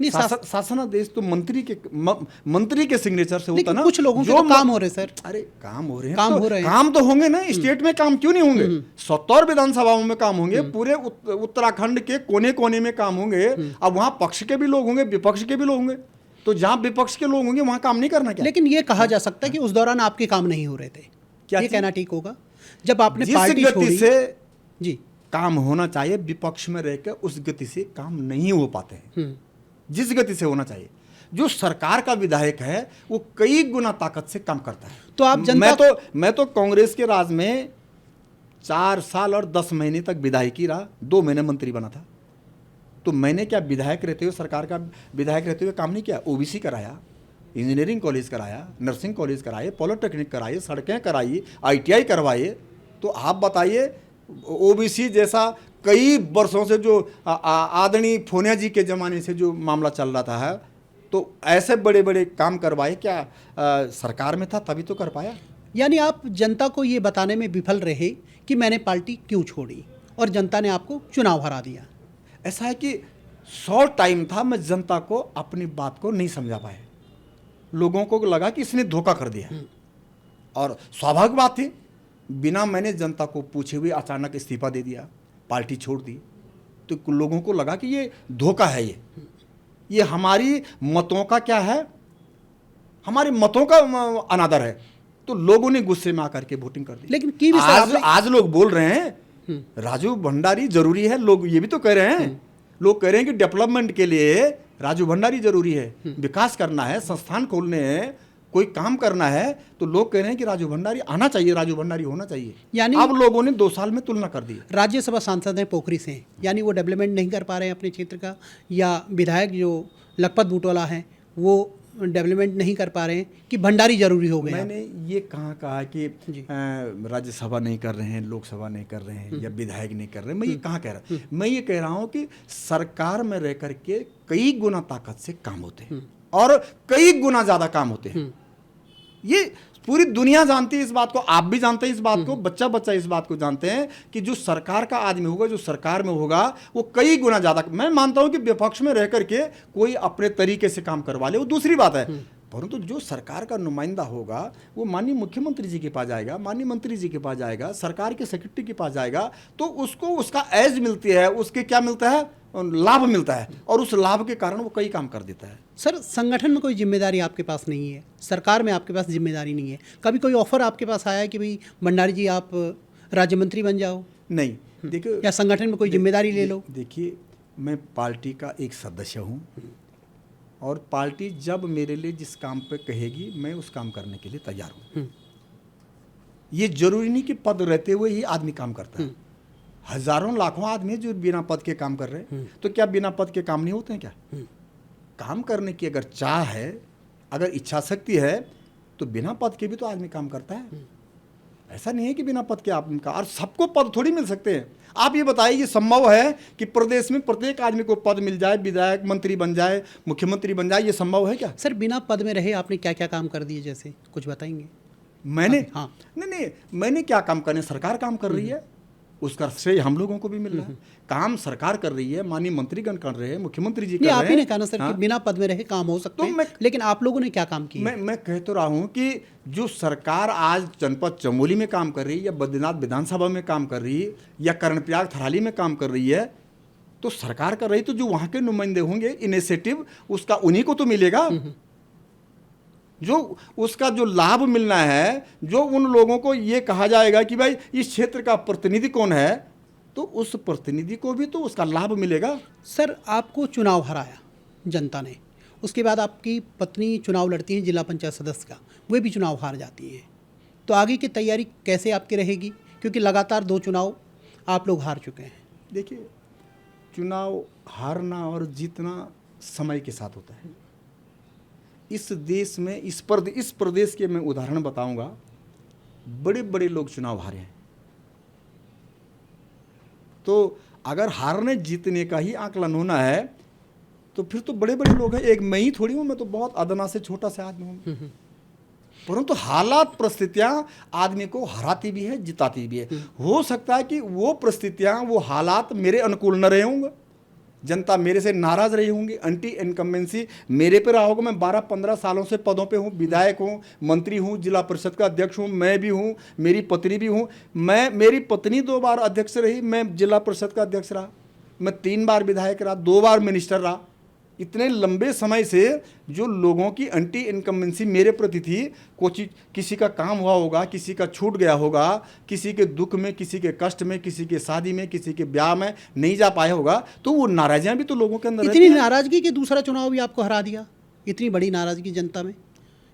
नहीं, शासनादेश तो मंत्री के सिग्नेचर से होता ना। कुछ लोगों के तो काम हो रहे सर। अरे काम हो रहे हैं, काम तो होंगे ना। स्टेट में काम क्यों नहीं होंगे? 70 विधानसभाओं में काम होंगे, पूरे उत्तराखंड के कोने कोने में काम होंगे। अब वहाँ पक्ष के भी लोग होंगे, विपक्ष के भी लोग होंगे, तो जहाँ विपक्ष के लोग होंगे वहाँ काम नहीं करना क्या? लेकिन ये कहा जा सकता है कि उस दौरान आपके काम नहीं हो रहे थे, क्या ये कहना ठीक होगा? जब आपने पार्टी छोड़ी से जी काम होना चाहिए, विपक्ष में रहकर उस गति से काम नहीं हो पाते हैं जिस गति से होना चाहिए। जो सरकार का विधायक है वो कई गुना ताकत से काम करता है। तो आप जनता मैं तो कांग्रेस के राज में 4 साल और 10 महीने तक विधायकी रहा, 2 महीने मंत्री बना था। तो मैंने क्या विधायक रहते हुए, सरकार का विधायक रहते हुए काम नहीं किया? ओबीसी कराया, इंजीनियरिंग कॉलेज कराया, नर्सिंग कॉलेज कराए, पॉलिटेक्निक कराए, सड़कें कराई, ITI करवाए। तो आप बताइए, ओबीसी जैसा कई वर्षों से जो आदरणीय फोनिया जी के ज़माने से जो मामला चल रहा था है, तो ऐसे बड़े बड़े काम करवाए। क्या सरकार में था तभी तो कर पाया? यानी आप जनता को ये बताने में विफल रहे कि मैंने पार्टी क्यों छोड़ी और जनता ने आपको चुनाव हरा दिया। ऐसा है कि शॉर्ट टाइम था, मैं जनता को अपनी बात को नहीं समझा पाए। लोगों को लगा कि इसने धोखा कर दिया और स्वाभाविक बात थी, बिना मैंने जनता को पूछे हुए अचानक इस्तीफा दे दिया, पार्टी छोड़ दी। तो लोगों को लगा कि ये धोखा है, ये हमारी मतों का क्या है, हमारे मतों का अनादर है। तो लोगों ने गुस्से में आकर के वोटिंग कर दी। लेकिन आज लोग बोल रहे हैं राजू भंडारी जरूरी है। लोग ये भी तो कह रहे हैं, लोग कह रहे हैं कि डेवलपमेंट के लिए राजू भंडारी जरूरी है, विकास करना है, संस्थान खोलने हैं, कोई काम करना है, तो लोग कह रहे हैं कि राजू भंडारी आना चाहिए, राजू भंडारी होना चाहिए। यानी अब लोगों ने 2 साल में तुलना कर दी। राज्यसभा सांसद हैं पोखरी से, यानी वो डेवलपमेंट नहीं कर पा रहे हैं अपने क्षेत्र का, या विधायक जो लखपत बुटोला हैं वो डेवलपमेंट नहीं कर पा रहे हैं कि भंडारी जरूरी हो गए? मैंने ये कहा कि राज्यसभा नहीं कर रहे हैं, लोकसभा नहीं कर रहे हैं, या विधायक नहीं कर रहे हैं। मैं ये कहाँ कह रहा हूँ? मैं ये कह रहा हूँ कि सरकार में रह करके कई गुना ताकत से काम होते हैं और कई गुना ज़्यादा काम होते हैं। ये पूरी दुनिया जानती है इस बात को, आप भी जानते हैं इस बात को, बच्चा बच्चा इस बात को जानते हैं कि जो सरकार का आदमी होगा, जो सरकार में होगा, वो कई गुना ज़्यादा। मैं मानता हूं कि विपक्ष में रह करके कोई अपने तरीके से काम करवा ले, वो दूसरी बात है, परंतु जो सरकार का नुमाइंदा होगा वो माननीय मुख्यमंत्री जी के पास जाएगा, माननीय मंत्री जी के पास जाएगा, सरकार के सेक्रेटरी के पास जाएगा, तो उसको उसका एज मिलती है, उसके क्या मिलता है, लाभ मिलता है, और उस लाभ के कारण वो कई काम कर देता है। सर, संगठन में कोई जिम्मेदारी आपके पास नहीं है, सरकार में आपके पास जिम्मेदारी नहीं है, कभी कोई ऑफर आपके पास आया है कि भाई भंडारी जी आप राज्य मंत्री बन जाओ? नहीं, देखिए, या संगठन में कोई जिम्मेदारी ले लो? देखिए, मैं पार्टी का एक सदस्य हूँ और पार्टी जब मेरे लिए जिस काम पे कहेगी मैं उस काम करने के लिए तैयार हूँ। ये जरूरी नहीं कि पद रहते हुए ही आदमी काम करता है। हजारों लाखों आदमी जो बिना पद के काम कर रहे हैं, तो क्या बिना पद के काम नहीं होते हैं क्या? काम करने की अगर चाह है, अगर इच्छा शक्ति है, तो बिना पद के भी तो आदमी काम करता है। ऐसा नहीं है कि बिना पद के आप उनका, और सबको पद थोड़ी मिल सकते हैं। आप ये बताइए ये संभव है कि प्रदेश में प्रत्येक आदमी को पद मिल जाए, विधायक मंत्री बन जाए, मुख्यमंत्री बन जाए, ये संभव है क्या? सर बिना पद में रहे आपने क्या क्या काम कर दिए, जैसे कुछ बताएंगे? मैंने हाँ। नहीं, मैंने क्या काम करने, सरकार काम कर रही है, उसका श्रेय हम लोगों को भी मिल रहा है। काम सरकार कर रही है, माननीय मंत्रीगण कर रहे हैं, मुख्यमंत्री जी कर नहीं, रहे आप हैं। ही ने कहा ना सर हाँ? कि बिना पद में रहे काम हो सकते हैं, लेकिन आप लोगों ने क्या काम किया? मैं कह तो रहा हूं कि जो सरकार आज जनपद चमोली में काम कर रही है, या बद्रीनाथ विधानसभा में काम कर रही है, या कर्णप्रयाग थराली में काम कर रही है, तो सरकार कर रही, तो जो वहां के नुमाइंदे होंगे, इनिशिएटिव उसका उन्हीं को तो मिलेगा। जो उसका जो लाभ मिलना है, जो उन लोगों को ये कहा जाएगा कि भाई इस क्षेत्र का प्रतिनिधि कौन है, तो उस प्रतिनिधि को भी तो उसका लाभ मिलेगा। सर आपको चुनाव हराया जनता ने, उसके बाद आपकी पत्नी चुनाव लड़ती हैं जिला पंचायत सदस्य का, वे भी चुनाव हार जाती हैं, तो आगे की तैयारी कैसे आपकी रहेगी, क्योंकि लगातार 2 चुनाव आप लोग हार चुके हैं? देखिए, चुनाव हारना और जीतना समय के साथ होता है। इस देश में इस प्रदेश के मैं उदाहरण बताऊंगा, बड़े बड़े लोग चुनाव हारे हैं। तो अगर हारने जीतने का ही आकलन होना है, तो फिर तो बड़े बड़े लोग हैं, एक मैं ही थोड़ी हूं, मैं तो बहुत अदना से छोटा सा आदमी हूं। परंतु हालात, परिस्थितियां आदमी को हराती भी है, जिताती भी है। हो सकता है कि वो परिस्थितियां, वो हालात मेरे अनुकूल न रहे होंगे, जनता मेरे से नाराज रही होंगी, एंटी इनकम्बेंसी मेरे पे रहा होगा। मैं 12-15 सालों से पदों पे हूँ, विधायक हूँ, मंत्री हूँ, जिला परिषद का अध्यक्ष हूँ, मैं भी हूँ, मेरी पत्नी भी हूँ। मेरी पत्नी 2 बार अध्यक्ष रही, मैं जिला परिषद का अध्यक्ष रहा, मैं 3 बार विधायक रहा, 2 बार मिनिस्टर रहा। इतने लंबे समय से जो लोगों की एंटी इनकम्बेंसी मेरे प्रति थी, किसी का काम हुआ होगा, किसी का छूट गया होगा, किसी के दुख में, किसी के कष्ट में, किसी के शादी में, किसी के ब्याह में नहीं जा पाया होगा, तो वो नाराजियां भी तो लोगों के अंदर इतनी नाराजगी कि दूसरा चुनाव भी आपको हरा दिया, इतनी बड़ी नाराजगी जनता में,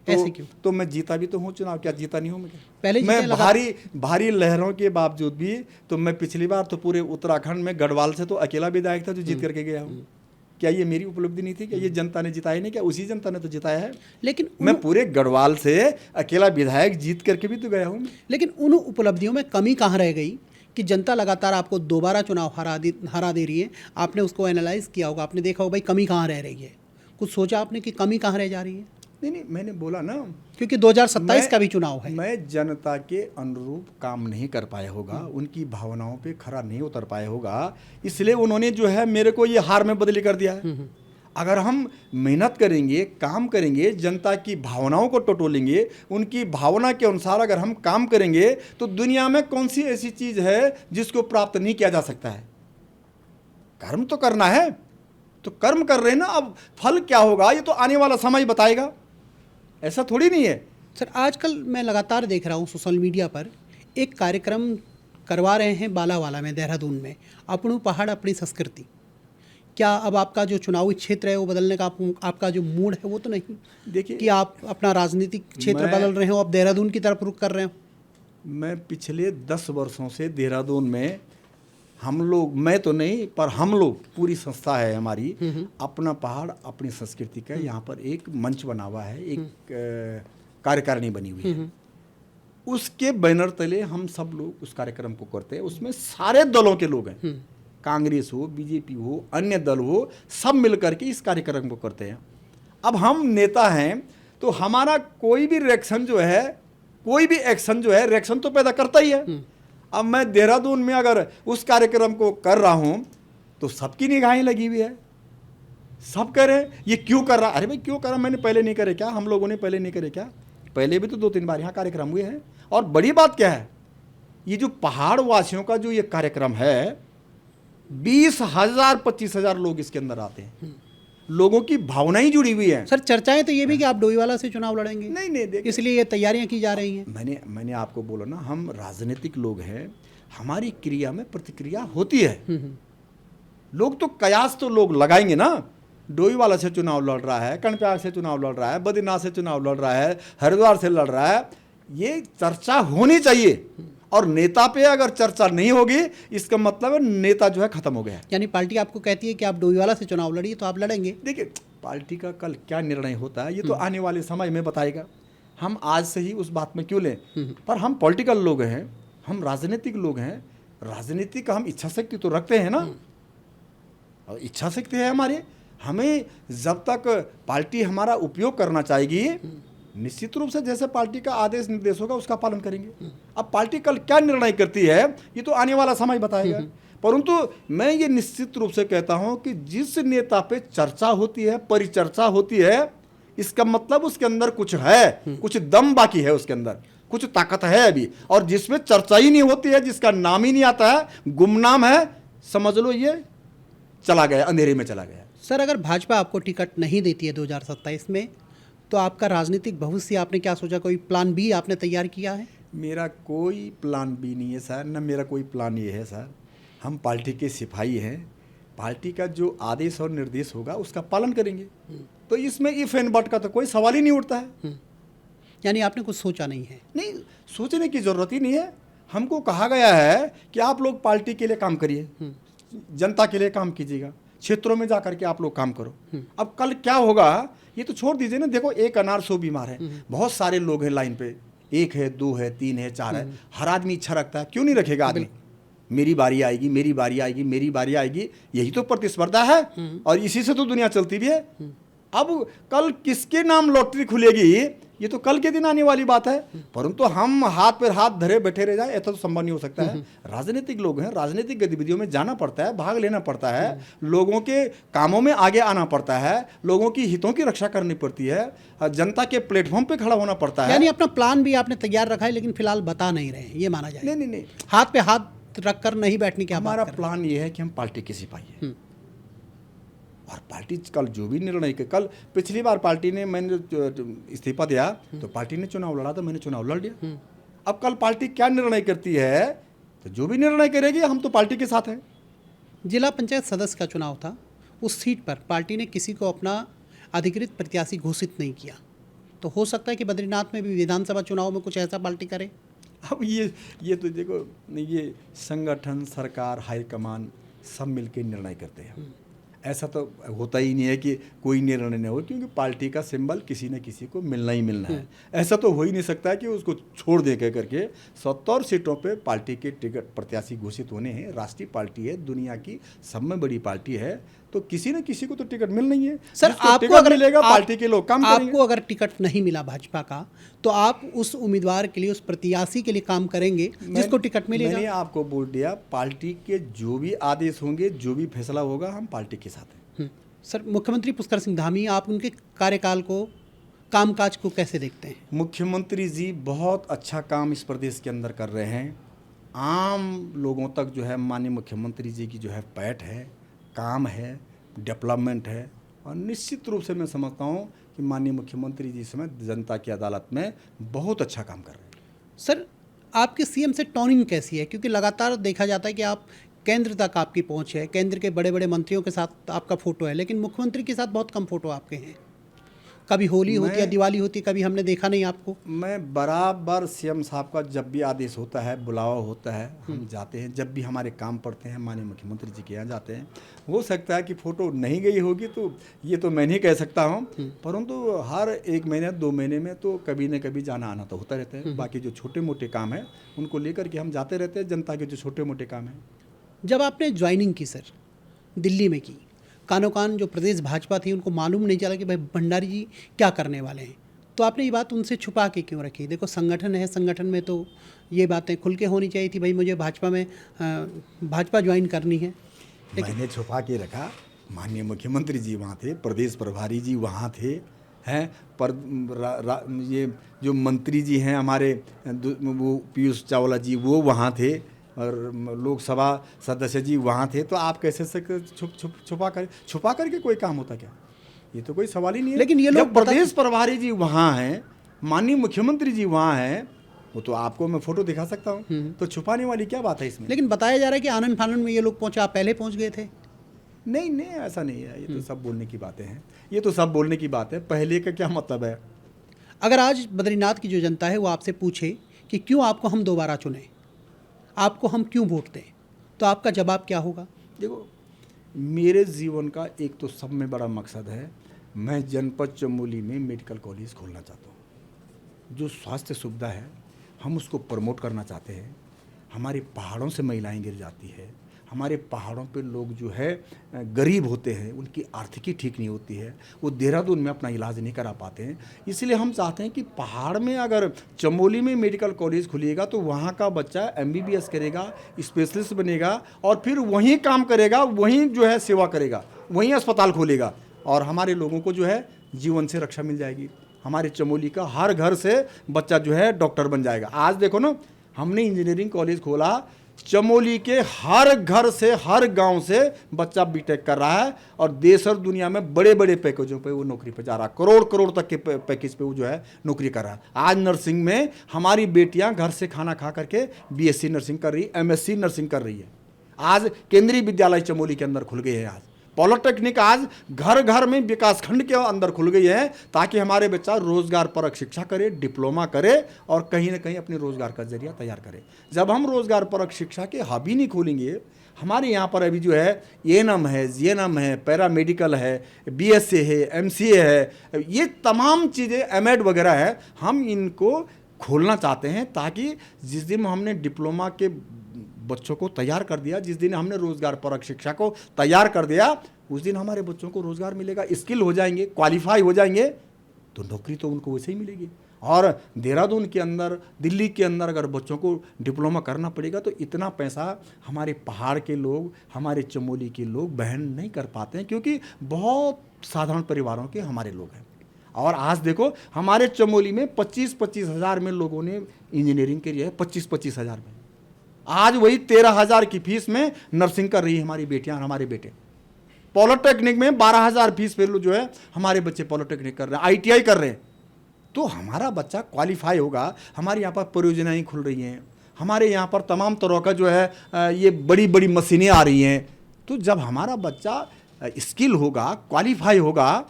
ऐसे क्यों? तो मैं जीता भी तो हूँ चुनाव, क्या जीता नहीं हूँ मैं? पहले मैं भारी लहरों के बावजूद भी, तो मैं पिछली बार तो पूरे उत्तराखंड में गढ़वाल से तो अकेला विधायक था जो जीत करके गया हूँ। क्या ये मेरी उपलब्धि नहीं थी? क्या ये जनता ने जिताया नहीं? क्या उसी जनता ने तो जिताया है। लेकिन मैं पूरे गढ़वाल से अकेला विधायक जीत करके भी तो गया हूँ। लेकिन उन उपलब्धियों में कमी कहाँ रह गई कि जनता लगातार आपको दोबारा चुनाव हरा दे रही है? आपने उसको एनालाइज किया होगा, आपने देखा होगा भाई कमी कहाँ रह रही है, कुछ सोचा आपने कि कमी कहाँ रह जा रही है? नहीं, मैंने बोला ना, क्योंकि 2027 का भी चुनाव है। मैं जनता के अनुरूप काम नहीं कर पाया होगा, उनकी भावनाओं पे खरा नहीं उतर पाया होगा, इसलिए उन्होंने जो है मेरे को ये हार में बदली कर दिया है। अगर हम मेहनत करेंगे, काम करेंगे, जनता की भावनाओं को टटोलेंगे, उनकी भावना के अनुसार अगर हम काम करेंगे, तो दुनिया में कौन सी ऐसी चीज़ है जिसको प्राप्त नहीं किया जा सकता है? कर्म तो करना है, तो कर्म कर रहे हैं ना। अब फल क्या होगा ये तो आने वाला समय बताएगा, ऐसा थोड़ी नहीं है। सर आजकल मैं लगातार देख रहा हूँ सोशल मीडिया पर एक कार्यक्रम करवा रहे हैं बालावाला में, देहरादून में, अपनू पहाड़ अपनी संस्कृति। क्या अब आपका जो चुनावी क्षेत्र है वो बदलने का आपका जो मूड है वो तो नहीं? देखिए कि आप अपना राजनीतिक क्षेत्र बदल रहे हो, आप देहरादून की तरफ रुख कर रहे हो? मैं पिछले 10 वर्षों से देहरादून में, हम लोग, मैं तो नहीं पर हम लोग, पूरी संस्था है हमारी, अपना पहाड़ अपनी संस्कृति का, यहाँ पर एक मंच बना हुआ है, एक कार्यकारिणी बनी हुई है, उसके बैनर तले हम सब लोग उस कार्यक्रम को करते हैं। उसमें सारे दलों के लोग हैं, कांग्रेस हो, बीजेपी हो, अन्य दल हो, सब मिलकर के इस कार्यक्रम को करते हैं। अब हम नेता हैं तो हमारा कोई भी रिएक्शन जो है, कोई भी एक्शन जो है, रिएक्शन तो पैदा करता ही है। अब मैं देहरादून में अगर उस कार्यक्रम को कर रहा हूं तो सबकी निगाहें लगी हुई है, सब कह रहे हैं ये क्यों कर रहा? अरे भाई क्यों कर रहा? मैंने पहले नहीं करे क्या? हम लोगों ने पहले नहीं करे क्या? पहले भी तो 2-3 बार यहाँ कार्यक्रम हुए हैं। और बड़ी बात क्या है, ये जो पहाड़ वासियों का जो ये कार्यक्रम है, 20,000 25,000 लोग इसके अंदर आते हैं, लोगों की भावनाएं जुड़ी हुई है। सर चर्चाएं तो ये भी कि आप डोईवाला से चुनाव लड़ेंगे? नहीं, देखिए, इसलिए ये तैयारियां की जा रही हैं। मैंने आपको बोला ना, हम राजनीतिक लोग हैं, हमारी क्रिया में प्रतिक्रिया होती है। लोग तो कयास तो लोग लगाएंगे ना, डोईवाला से चुनाव लड़ रहा है, कर्णप्रयाग से चुनाव लड़ रहा है, बद्रीनाथ से चुनाव लड़ रहा है, हरिद्वार से लड़ रहा है, ये चर्चा होनी चाहिए। और नेता पे अगर चर्चा नहीं होगी, इसका मतलब है नेता जो है खत्म हो गया। यानी पार्टी आपको कहती है कि आप डोईवाला से चुनाव लड़िए, तो आप लड़ेंगे? देखिए, पार्टी का कल क्या निर्णय होता है ये तो आने वाले समय में बताएगा। हम आज से ही उस बात में क्यों लें? पर हम पॉलिटिकल लोग हैं, हम राजनीतिक लोग हैं, राजनीति का हम इच्छा शक्ति तो रखते हैं ना, और इच्छा शक्ति है हमारी। हमें जब तक पार्टी हमारा उपयोग करना चाहेगी, निश्चित रूप से जैसे पार्टी का आदेश निर्देश होगा उसका पालन करेंगे। अब पार्टी कल क्या निर्णय करती है ये तो आने वाला समय बताएगा, परंतु मैं ये निश्चित रूप से कहता हूं कि जिस नेता पे चर्चा होती है, परिचर्चा होती है, इसका मतलब उसके अंदर कुछ है, कुछ दम बाकी है, उसके अंदर कुछ ताकत है अभी। और जिसमें चर्चा ही नहीं होती है, जिसका नाम ही नहीं आता है, गुमनाम है, समझ लो ये चला गया, अंधेरे में चला गया। सर अगर भाजपा आपको टिकट नहीं देती है 2027 में, तो आपका राजनीतिक भविष्य आपने क्या सोचा? कोई प्लान बी आपने तैयार किया है? मेरा कोई प्लान बी नहीं है सर, न मेरा कोई प्लान ये है सर। हम पार्टी के सिपाही हैं, पार्टी का जो आदेश और निर्देश होगा उसका पालन करेंगे। तो इसमें इफ एंड बट का तो कोई सवाल ही नहीं उठता है। यानी आपने कुछ सोचा नहीं है? नहीं, सोचने की जरूरत ही नहीं है। हमको कहा गया है कि आप लोग पार्टी के लिए काम करिए, जनता के लिए काम कीजिएगा, क्षेत्रों में जाकर के आप लोग काम करो। अब कल क्या होगा ये तो छोड़ दीजिए ना। देखो, एक अनार 100 बीमार है, बहुत सारे लोग हैं लाइन पे, 1 है, 2 है, 3 है, 4 है, हर आदमी इच्छा रखता है, क्यों नहीं रखेगा आदमी? मेरी बारी आएगी, मेरी बारी आएगी, मेरी बारी आएगी, यही तो प्रतिस्पर्धा है और इसी से तो दुनिया चलती भी है। अब कल किसके नाम लॉटरी खुलेगी ये तो कल के दिन आने वाली बात है, परंतु हम हाथ पर हाथ धरे बैठे रह जाए ऐसा तो संभव नहीं हो सकता है। राजनीतिक लोग हैं, राजनीतिक गतिविधियों में जाना पड़ता है, भाग लेना पड़ता है, लोगों के कामों में आगे आना पड़ता है, लोगों की हितों की रक्षा करनी पड़ती है, जनता के प्लेटफॉर्म पे खड़ा होना पड़ता है। यानी अपना प्लान भी आपने तैयार रखा है, लेकिन फिलहाल बता नहीं रहे हैं, ये माना जाए? नहीं नहीं नहीं, हाथ पे हाथ रखकर नहीं बैठने की हमारा प्लान ये है कि हम पार्टी के सिपाही हैं और पार्टी कल जो भी निर्णय के, कल पिछली बार पार्टी ने, मैंने इस्तीफा दिया तो पार्टी ने चुनाव लड़ा, तो मैंने चुनाव लड़ लिया। अब कल पार्टी क्या निर्णय करती है तो जो भी निर्णय करेगी हम तो पार्टी के साथ हैं। जिला पंचायत सदस्य का चुनाव था, उस सीट पर पार्टी ने किसी को अपना अधिकृत प्रत्याशी घोषित नहीं किया, तो हो सकता है कि बद्रीनाथ में भी विधानसभा चुनाव में कुछ ऐसा पार्टी करे। अब ये तो देखो, ये संगठन, सरकार, हाईकमान सब मिलकर निर्णय करते हैं। ऐसा तो होता ही नहीं है कि कोई निर्णय नहीं हो, क्योंकि पार्टी का सिंबल किसी न किसी को मिलना ही मिलना है। ऐसा तो हो ही नहीं सकता है कि उसको छोड़ दे करके 70 सीटों पे पार्टी के टिकट प्रत्याशी घोषित होने हैं। राष्ट्रीय पार्टी है, दुनिया की सब में बड़ी पार्टी है, तो किसी न किसी को तो टिकट मिलना ही है। सर आपको अगर मिलेगा, पार्टी के लोग काम करेंगे। आपको अगर टिकट नहीं मिला भाजपा का, तो आप उस उम्मीदवार के लिए, उस प्रत्याशी के लिए काम करेंगे जिसको टिकट मिलेगा। मैंने आपको बोल दिया, पार्टी के जो भी आदेश होंगे, जो भी फैसला होगा, हम पार्टी के साथ हैं। सर मुख्यमंत्री पुष्कर सिंह धामी, आप उनके कार्यकाल को, कामकाज को कैसे देखते हैं? मुख्यमंत्री जी बहुत अच्छा काम इस प्रदेश के अंदर कर रहे हैं। आम लोगों तक जो है माननीय मुख्यमंत्री जी की जो है पैठ है, काम है, डेवलपमेंट है, और निश्चित रूप से मैं समझता हूँ कि माननीय मुख्यमंत्री जी इस समय जनता की अदालत में बहुत अच्छा काम कर रहे हैं। सर आपके सीएम से टोनिंग कैसी है? क्योंकि लगातार देखा जाता है कि आप केंद्र तक आपकी पहुंच है, केंद्र के बड़े बड़े मंत्रियों के साथ आपका फोटो है, लेकिन मुख्यमंत्री के साथ बहुत कम फोटो आपके हैं। कभी होली होती है, दिवाली होती है, कभी हमने देखा नहीं आपको। मैं बराबर सीएम साहब का जब भी आदेश होता है, बुलावा होता है, हम जाते हैं। जब भी हमारे काम पड़ते हैं माननीय मुख्यमंत्री जी के यहाँ जाते हैं। हो सकता है कि फ़ोटो नहीं गई होगी, तो ये तो मैं नहीं कह सकता हूँ, परंतु हर 1 महीने 2 महीने में तो कभी न कभी जाना आना तो होता रहता है। बाकी जो छोटे मोटे काम हैं उनको लेकर के हम जाते रहते हैं, जनता के जो छोटे मोटे काम हैं। जब आपने ज्वाइनिंग की सर, दिल्ली में की, कानो कान जो प्रदेश भाजपा थी उनको मालूम नहीं चला कि भाई भंडारी जी क्या करने वाले हैं, तो आपने ये बात उनसे छुपा के क्यों रखी? देखो संगठन है, संगठन में तो ये बातें खुल के होनी चाहिए थी, भाई मुझे भाजपा में भाजपा ज्वाइन करनी है। मैंने छुपा के रखा, माननीय मुख्यमंत्री जी वहाँ थे, प्रदेश प्रभारी जी वहाँ थे, हैं पर ये जो मंत्री जी हैं हमारे, वो पीयूष चावला जी वो वहाँ थे, और लोकसभा सदस्य जी वहाँ थे। तो आप कैसे छुपा करके कोई काम होता क्या? ये तो कोई सवाल ही नहीं है। लेकिन ये लोग प्रदेश प्रभारी जी वहाँ हैं, माननीय मुख्यमंत्री जी वहाँ हैं, वो तो आपको मैं फोटो दिखा सकता हूँ, तो छुपाने वाली क्या बात है इसमें? लेकिन बताया जा रहा है कि आनंद फानंद में ये लोग पहुँचे, आप पहले पहुँच गए थे। नहीं नहीं, ऐसा नहीं है। ये तो सब बोलने की बातें हैं, ये तो सब बोलने की बात है। पहले का क्या मतलब है? अगर आज बद्रीनाथ की जो जनता है वो आपसे पूछे कि क्यों आपको हम दोबारा चुने, आपको हम क्यों वोट दें, तो आपका जवाब क्या होगा? देखो, मेरे जीवन का एक तो सब में बड़ा मकसद है, मैं जनपद चमोली में मेडिकल कॉलेज खोलना चाहता हूँ। जो स्वास्थ्य सुविधा है हम उसको प्रमोट करना चाहते हैं। हमारे पहाड़ों से महिलाएं गिर जाती है, हमारे पहाड़ों पे लोग जो है गरीब होते हैं, उनकी आर्थिकी ठीक नहीं होती है, वो देहरादून में अपना इलाज नहीं करा पाते हैं। इसलिए हम चाहते हैं कि पहाड़ में अगर चमोली में मेडिकल कॉलेज खुलेगा तो वहाँ का बच्चा MBBS करेगा, स्पेशलिस्ट बनेगा और फिर वहीं काम करेगा, वहीं जो है सेवा करेगा, वहीं अस्पताल खोलेगा और हमारे लोगों को जो है जीवन से रक्षा मिल जाएगी। हमारे चमोली का हर घर से बच्चा जो है डॉक्टर बन जाएगा। आज देखो ना, हमने इंजीनियरिंग कॉलेज खोला, चमोली के हर घर से, हर गांव से बच्चा बीटेक कर रहा है और देश और दुनिया में बड़े बड़े पैकेजों पे वो नौकरी पे जा रहा है, करोड़ करोड़ तक के पैकेज पे वो जो है नौकरी कर रहा है। आज नर्सिंग में हमारी बेटियां घर से खाना खा करके BSc नर्सिंग कर रही, MSc नर्सिंग कर रही है। आज केंद्रीय विद्यालय चमोली के अंदर खुल गए हैं। आज पॉलिटेक्निक आज घर घर में विकास खंड के अंदर खुल गई है ताकि हमारे बच्चा रोजगार परक शिक्षा करे, डिप्लोमा करे और कहीं ना कहीं अपने रोजगार का जरिया तैयार करे। जब हम रोजगार परक शिक्षा के हब ही नहीं खोलेंगे, हमारे यहाँ पर अभी जो है ANM है, GNM है, पैरामेडिकल है, BSc है, MCA है, ये तमाम चीज़ें MEd वगैरह है, हम इनको खोलना चाहते हैं ताकि जिस दिन हमने डिप्लोमा के बच्चों को तैयार कर दिया, जिस दिन हमने रोजगार परक शिक्षा को तैयार कर दिया, उस दिन हमारे बच्चों को रोजगार मिलेगा, स्किल हो जाएंगे, क्वालिफाई हो जाएंगे तो नौकरी तो उनको वैसे ही मिलेगी। और देहरादून के अंदर, दिल्ली के अंदर अगर बच्चों को डिप्लोमा करना पड़ेगा तो इतना पैसा हमारे पहाड़ के लोग, हमारे चमोली के लोग बहन नहीं कर पाते हैं क्योंकि बहुत साधारण परिवारों के हमारे लोग हैं। और आज देखो हमारे चमोली में 25-25 हज़ार में लोगों ने इंजीनियरिंग करी है, 25-25 हज़ार में। आज वही 13,000 की फीस में नर्सिंग कर रही है हमारी बेटियां और हमारे बेटे। पॉलिटेक्निक में 12,000 फीस पे जो है हमारे बच्चे पॉलिटेक्निक कर रहे हैं, ITI कर रहे हैं। तो हमारा बच्चा क्वालिफाई होगा। हमारे यहाँ पर परियोजनाएं खुल रही हैं, हमारे यहाँ पर तमाम तरह का जो है ये बड़ी बड़ी मशीनें आ रही हैं। तो जब हमारा बच्चा स्किल होगा, क्वालिफाई होगा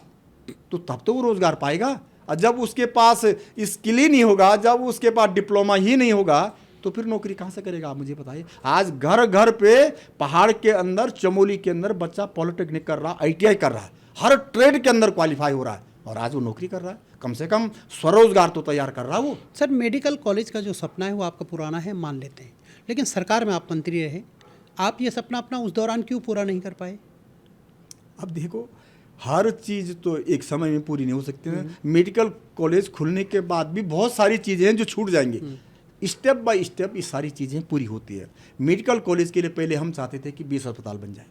तो तब तो वो रोज़गार पाएगा। और जब उसके पास स्किल ही नहीं होगा, जब उसके पास डिप्लोमा ही नहीं होगा तो फिर नौकरी कहाँ से करेगा, आप मुझे बताइए। आज घर घर पे पहाड़ के अंदर, चमोली के अंदर बच्चा पॉलिटेक्निक कर रहा, ITI कर रहा है, हर ट्रेड के अंदर क्वालिफाई हो रहा है और आज वो नौकरी कर रहा है। कम से कम स्वरोजगार तो तैयार कर रहा है वो। सर, मेडिकल कॉलेज का जो सपना है वो आपका पुराना है, मान लेते हैं, लेकिन सरकार में आप मंत्री रहे, आप ये सपना अपना उस दौरान क्यों पूरा नहीं कर पाए? अब देखो, हर चीज़ तो एक समय में पूरी नहीं हो सकती है। मेडिकल कॉलेज खुलने के बाद भी बहुत सारी चीज़ें हैं जो छूट जाएंगी। स्टेप बाय स्टेप ये सारी चीज़ें पूरी होती है। मेडिकल कॉलेज के लिए पहले हम चाहते थे कि बेस अस्पताल बन जाए।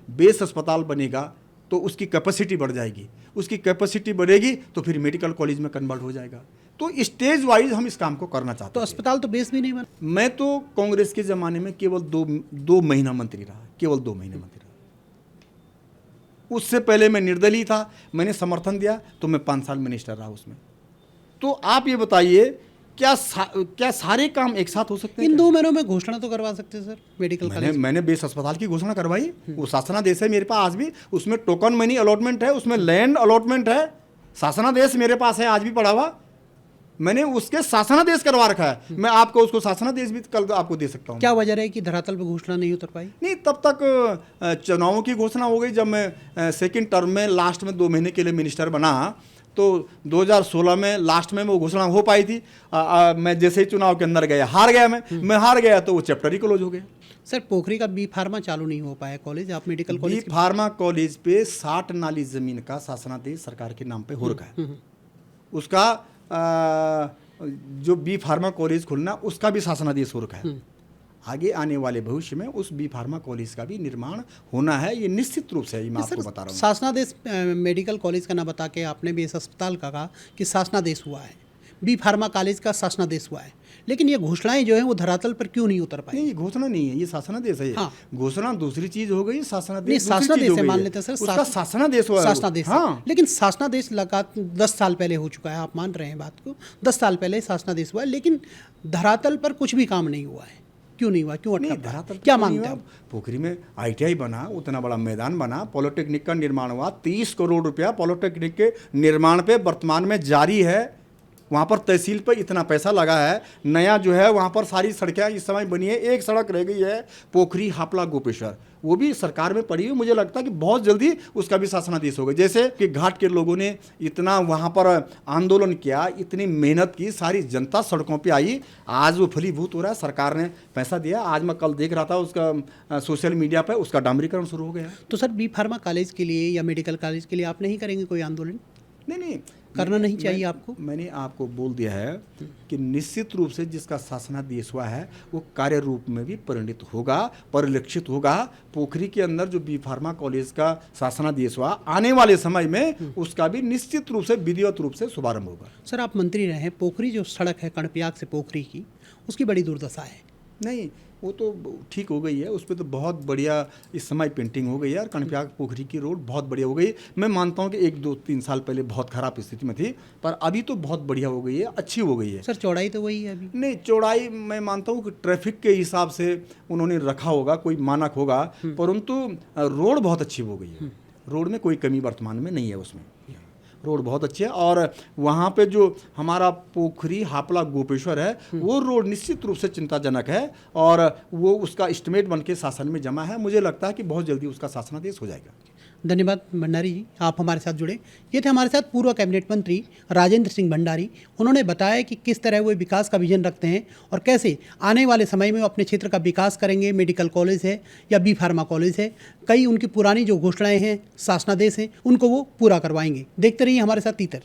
बेस अस्पताल बनेगा तो उसकी कैपेसिटी बढ़ जाएगी, उसकी कैपेसिटी बढ़ेगी तो फिर मेडिकल कॉलेज में कन्वर्ट हो जाएगा। तो स्टेज वाइज हम इस काम को करना चाहते हैं। तो अस्पताल तो बेस भी नहीं बना। मैं तो कांग्रेस के ज़माने में केवल दो महीना मंत्री रहा, केवल 2 महीने मंत्री रहा। उससे पहले मैं निर्दलीय था, मैंने समर्थन दिया तो मैं 5 साल मिनिस्टर रहा उसमें। तो आप ये बताइए, क्या सारे काम एक साथ हो सकते हैं? इन 2 महीनों में घोषणा तो करवा सकते हैं सर मेडिकल कॉलेज। मैंने बेस अस्पताल की घोषणा करवाई, वो शासनादेश है मेरे पास आज भी, उसमें टोकन मनी अलॉटमेंट है, उसमें लैंड अलॉटमेंट है, शासनादेश मेरे पास है आज भी पड़ा हुआ। मैंने उसके शासनादेश करवा रखा है, मैं आपको उसको शासनादेश भी कल आपको दे सकता हूँ। क्या वजह है कि धरातल पर घोषणा नहीं उतर पाई? नहीं, तब तक चुनावों की घोषणा हो गई। जब मैं सेकंड टर्म में लास्ट में 2 महीने के लिए मिनिस्टर बना तो 2016 में लास्ट में वो घोषणा हो पाई थी। मैं जैसे ही चुनाव के अंदर गया, हार गया मैं हार गया तो वो चैप्टर ही क्लोज हो गया। सर, पोखरी का बी फार्मा चालू नहीं हो पाया कॉलेज, आप medical college? B pharma college पे 60 नाली जमीन का शासनादेश सरकार के नाम पे हो रखा है। उसका जो बी फार्मा कॉलेज खुलना, उसका भी शासनादेश हो रखा है। आगे आने वाले भविष्य में उस बी फार्मा कॉलेज का भी निर्माण होना है, ये निश्चित रूप से, मैं आपको बता रहा हूँ। शासनादेश मेडिकल कॉलेज का ना बता के आपने बेस अस्पताल का कहा कि शासनादेश हुआ है, बी फार्मा कॉलेज का शासनादेश हुआ है, लेकिन ये घोषणाएं जो है वो धरातल पर क्यों नहीं उतर पाई? नहीं, ये घोषणा नहीं है, ये शासनादेश है। हाँ। घोषणा दूसरी चीज हो गई, शासनादेश नहीं, शासनादेश है, मान लेते हैं सर, उसका शासनादेश हुआ है। शासनादेश, हाँ। लेकिन शासनादेश लगा 10 साल पहले हो चुका है, आप मान रहे हैं बात को, 10 साल पहले शासनादेश हुआ है, लेकिन धरातल पर कुछ भी काम नहीं हुआ है। क्यों नहीं हुआ, क्यों अटका? धरातल क्या मानते हैं? पोखरी में ITI बना, उतना बड़ा मैदान बना, पॉलिटेक्निक का निर्माण हुआ, 30 करोड़ रुपया पॉलिटेक्निक के निर्माण पे वर्तमान में जारी है। वहाँ पर तहसील पर इतना पैसा लगा है, नया जो है वहाँ पर सारी सड़कें इस समय बनी है। एक सड़क रह गई है पोखरी हापला गोपेश्वर, वो भी सरकार में पड़ी हुई। मुझे लगता है कि बहुत जल्दी उसका भी शासनादेश होगा। जैसे कि घाट के लोगों ने इतना वहाँ पर आंदोलन किया, इतनी मेहनत की, सारी जनता सड़कों पे आई, आज वो फलीभूत हो रहा है। सरकार ने पैसा दिया। आज मैं कल देख रहा था उसका सोशल मीडिया पर उसका डामरीकरण शुरू हो गया। तो सर बी फार्मा कॉलेज के लिए या मेडिकल कॉलेज के लिए आप नहीं करेंगे कोई आंदोलन? नहीं, करना नहीं चाहिए आपको? मैंने आपको बोल दिया है कि निश्चित रूप से जिसका शासनादेश हुआ है वो कार्य रूप में भी परिणित होगा, परिलक्षित होगा। पोखरी के अंदर जो बी फार्मा कॉलेज का शासनादेश हुआ, आने वाले समय में उसका भी निश्चित रूप से विधिवत रूप से शुभारंभ होगा। सर आप मंत्री रहे हैं, पोखरी जो सड़क है कणपियाक से पोखरी की, उसकी बड़ी दुर्दशा है। नहीं, वो तो ठीक हो गई है, उस पर तो बहुत बढ़िया इस समय पेंटिंग हो गई है और कणपियाक पोखरी की रोड बहुत बढ़िया हो गई। मैं मानता हूँ कि 1-2-3 साल पहले बहुत खराब स्थिति में थी, पर अभी तो बहुत बढ़िया हो गई है, अच्छी हो गई है। सर चौड़ाई तो वही है अभी? नहीं, चौड़ाई मैं मानता हूँ कि ट्रैफिक के हिसाब से उन्होंने रखा होगा, कोई मानक होगा, परंतु रोड बहुत अच्छी हो गई है। रोड में कोई कमी वर्तमान में नहीं है, उसमें रोड बहुत अच्छी है। और वहाँ पे जो हमारा पोखरी हापला गोपेश्वर है वो रोड निश्चित रूप से चिंताजनक है और वो उसका एस्टिमेट बन के शासन में जमा है। मुझे लगता है कि बहुत जल्दी उसका शासनादेश हो जाएगा। धन्यवाद भंडारी जी, आप हमारे साथ जुड़े। ये थे हमारे साथ पूर्व कैबिनेट मंत्री राजेंद्र सिंह भंडारी। उन्होंने बताया कि किस तरह वो विकास का विजन रखते हैं और कैसे आने वाले समय में वो अपने क्षेत्र का विकास करेंगे। मेडिकल कॉलेज है या बी फार्मा कॉलेज है, कई उनकी पुरानी जो घोषणाएं हैं, शासनादेश हैं, उनको वो पूरा करवाएंगे। देखते रहिए हमारे साथ तीतर।